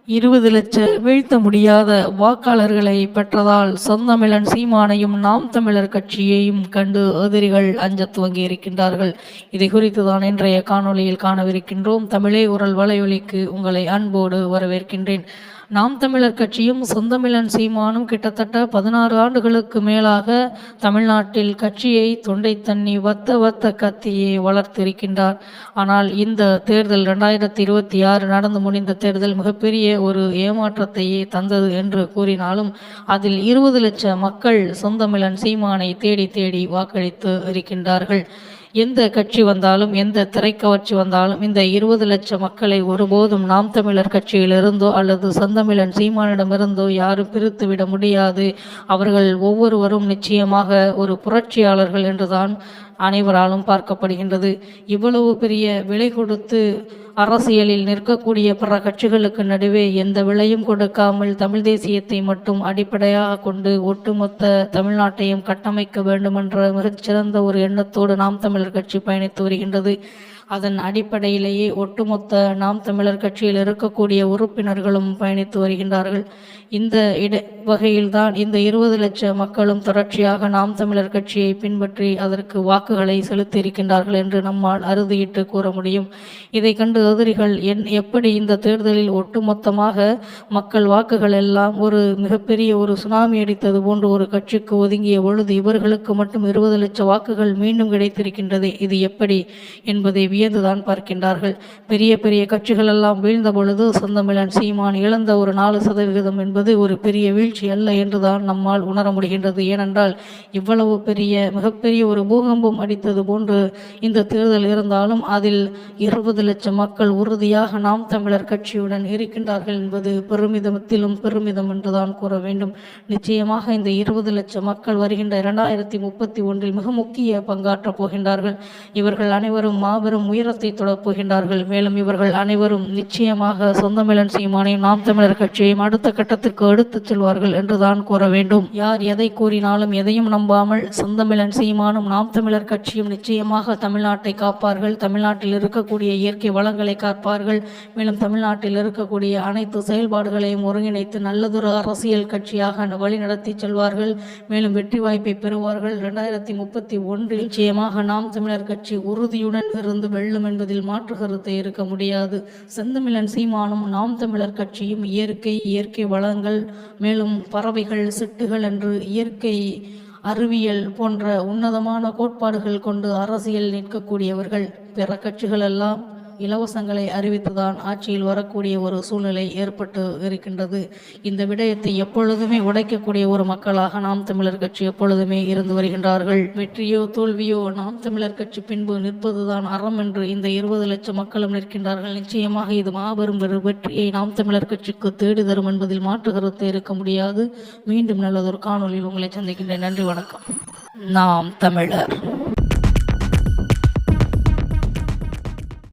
20 லட்ச வீழ்த்த முடியாத வாக்காளர்களை பெற்றதால் செந்தமிழன் சீமானையும் நாம் தமிழர் கட்சியையும் கண்டு எதிரிகள் அஞ்சத் துவங்கி இருக்கின்றார்கள். இதை குறித்து தான் இன்றைய காணொளியில் காணவிருக்கின்றோம். தமிழே உரல் வலையொலிக்கு உங்களை அன்போடு வரவேற்கின்றேன். நாம் தமிழர் கட்சியும் செந்தமிழன் சீமானும் கிட்டத்தட்ட 16 ஆண்டுகளுக்கு மேலாக தமிழ்நாட்டில் கட்சியை தொண்டை தண்ணி வத்த கத்தியை வளர்த்திருக்கின்றார். ஆனால் இந்த தேர்தல் 2026 நடந்து முடிந்த தேர்தல் மிகப்பெரிய ஒரு ஏமாற்றத்தையே தந்தது என்று கூறினாலும் அதில் 20 லட்ச மக்கள் செந்தமிழன் சீமானை தேடி தேடி வாக்களித்து இருக்கின்றார்கள். எந்த கட்சி வந்தாலும், எந்த திரைக்கவர்ச்சி வந்தாலும் இந்த 20 லட்ச மக்களை ஒருபோதும் நாம் தமிழர் கட்சியிலிருந்தோ அல்லது செந்தமிழன் சீமானிடமிருந்தோ யாரும் பிரித்துவிட முடியாது. அவர்கள் ஒவ்வொருவரும் நிச்சயமாக ஒரு புரட்சியாளர்கள் என்றுதான் அனைவராலும் பார்க்கப்படுகின்றது. இவ்வளவு பெரிய விலை கொடுத்து அரசியலில் நிற்கக்கூடிய பிற கட்சிகளுக்கு நடுவே எந்த விலையும் கொடுக்காமல் தமிழ் தேசியத்தை மட்டும் அடிப்படையாக கொண்டு ஒட்டுமொத்த தமிழ்நாட்டையும் கட்டமைக்க வேண்டுமென்ற மிகச்சிறந்த ஒரு எண்ணத்தோடு நாம் தமிழர் கட்சி பயணித்து வருகின்றது. அதன் அடிப்படையிலேயே ஒட்டுமொத்த நாம் தமிழர் கட்சியில் இருக்கக்கூடிய உறுப்பினர்களும் பயணித்து வருகின்றார்கள். இந்த வகையில்தான் இந்த 20 லட்ச மக்களும் தொடர்ச்சியாக நாம் தமிழர் கட்சியை பின்பற்றி அதற்கு வாக்குகளை செலுத்தி இருக்கின்றார்கள் என்று நம்மால் அறுதியிட்டு கூற முடியும். இதை கண்டு எதிரிகள் எப்படி இந்த தேர்தலில் ஒட்டுமொத்தமாக மக்கள் வாக்குகள் எல்லாம் ஒரு மிகப்பெரிய ஒரு சுனாமி அடித்தது போன்று ஒரு கட்சிக்கு ஒதுங்கிய பொழுது இவர்களுக்கு மட்டும் 20 லட்ச வாக்குகள் மீண்டும் கிடைத்திருக்கின்றது. இது எப்படி என்பதை வியந்துதான் பார்க்கின்றார்கள். பெரிய பெரிய கட்சிகள் எல்லாம் வீழ்ந்த பொழுது செந்தமிழன் சீமான் இழந்த ஒரு 4% என்பது ஒரு பெரிய வீழ்ச்சி அல்ல என்றுதான் நம்மால் உணர முடிகின்றது. ஏனென்றால் இவ்வளவு மிகப்பெரிய ஒரு பூகம்பம் அடித்தது போன்று இந்த தேர்தல் இருந்தாலும் அதில் 20 லட்சம் மக்கள் உறுதியாக நாம் தமிழர் கட்சியுடன் இருக்கின்றார்கள் என்பது பெருமிதத்திலும் பெருமிதம் என்றுதான் கூற வேண்டும். நிச்சயமாக இந்த 20 லட்சம் மக்கள் வருகின்ற 2031 மிக முக்கிய பங்காற்றப் போகின்றார்கள். இவர்கள் அனைவரும் மாபெரும் உயரத்தை தொடப் போகின்றார்கள். மேலும் இவர்கள் அனைவரும் நிச்சயமாக செந்தமிழன் சீமானையும் நாம் தமிழர் கட்சியையும் அடுத்த கட்டத்திற்கு எடுத்துச் செல்வார்கள் என்றுதான் கூற வேண்டும். யார் எதை கூறினாலும் எதையும் நம்பாமல் செந்தமிழன் சீமானும் நாம் தமிழர் கட்சியும் நிச்சயமாக தமிழ்நாட்டை காப்பார்கள். தமிழ்நாட்டில் இருக்கக்கூடிய இயற்கை வளங்களை காப்பார்கள். மேலும் தமிழ்நாட்டில் இருக்கக்கூடிய அனைத்து செயல்பாடுகளையும் ஒருங்கிணைத்து நல்லதொரு அரசியல் கட்சியாக வழிநடத்தி செல்வார்கள். மேலும் வெற்றி வாய்ப்பை பெறுவார்கள். 2031 நிச்சயமாக நாம் தமிழர் கட்சி உறுதியுடன் இருந்து வெல்லும் என்பதில் மாற்று கருத்தை இருக்க முடியாது. செந்தமிழன் சீமானும் நாம் தமிழர் கட்சியும் இயற்கை வளங்கள் மேலும் பறவைகள், சிட்டுகள் என்று இயற்கை அறிவியல் போன்ற உன்னதமான கோட்பாடுகள் கொண்டு அரசியல் நிற்கக்கூடியவர்கள். பிற கட்சிகள் எல்லாம் இலவசங்களை அறிவித்துதான் ஆட்சியில் வரக்கூடிய ஒரு சூழ்நிலை ஏற்பட்டு இருக்கின்றது. இந்த விடயத்தை எப்பொழுதுமே உடைக்கக்கூடிய ஒரு மக்களாக நாம் தமிழர் கட்சி எப்பொழுதுமே இருந்து வருகின்றார்கள். வெற்றியோ தோல்வியோ நாம் தமிழர் கட்சி பின்பு நிற்பதுதான் அறம் என்று இந்த 20 லட்சம் மக்களும் நிற்கின்றார்கள். நிச்சயமாக இது மாபெரும் வெற்றியை நாம் தமிழர் கட்சிக்கு தேடி தரும் என்பதில் மாற்று கருத்து இருக்க முடியாது. மீண்டும் நல்லதொரு காணொலியில் உங்களை சந்திக்கின்றேன். நன்றி, வணக்கம். நாம் தமிழர்.